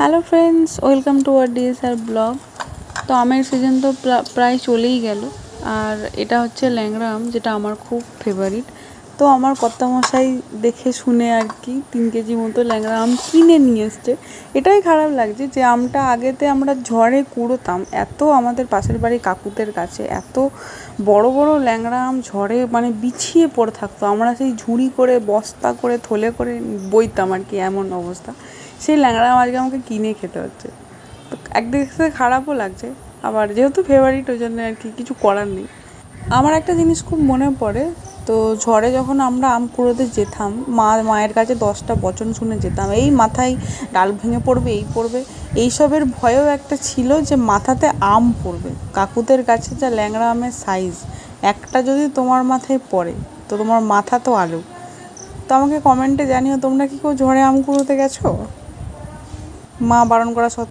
Hello friends, welcome to R DSR blog. তো আমের season তো প্রায় চলেই গেল। আর এটা হচ্ছে ল্যাংড়া আম, যেটা আমার খুব ফেভারিট। তো আমার কর্তামশাই দেখে শুনে আর কি 3 কেজি মতো ল্যাংড়া আম কিনে নিয়ে এসছে। এটাই খারাপ লাগছে যে আমটা আগেতে আমরা ঝড়ে কুড়োতাম, এত আমাদের পাশের বাড়ি কাকুদের কাছে এত বড় বড় ল্যাংড়া আম ঝড়ে মানে বিছিয়ে পড়ে থাকতো। আমরা সেই ঝুড়ি করে বস্তা করে থলে করে বইতাম আর কি, এমন অবস্থা। সেই ল্যাংড়া আম আজকে আমাকে কিনে খেতে হচ্ছে। তো একদিক থেকে খারাপও লাগছে, আবার যেহেতু ফেভারিট ওই জন্য আর কি কিছু করার নেই। আমার একটা জিনিস খুব মনে পড়ে, তো ঝড়ে যখন আমরা আম কুড়োতে যেতাম, মায়ের কাছে 10টা বচন শুনে যেতাম, এই মাথায় ডাল ভেঙে পড়বে, এই পড়বে, এইসবের ভয়েও একটা ছিল যে মাথাতে আম পড়বে। কাকুদের কাছে যা ল্যাংড়া আমের সাইজ, একটা যদি তোমার মাথায় পড়ে তো তোমার মাথা তো আলু। তো আমাকে কমেন্টে জানিও, তোমরা কি কেউ ঝড়ে আম কুড়োতে গেছো? মা বারণ করা সত্ত্বেও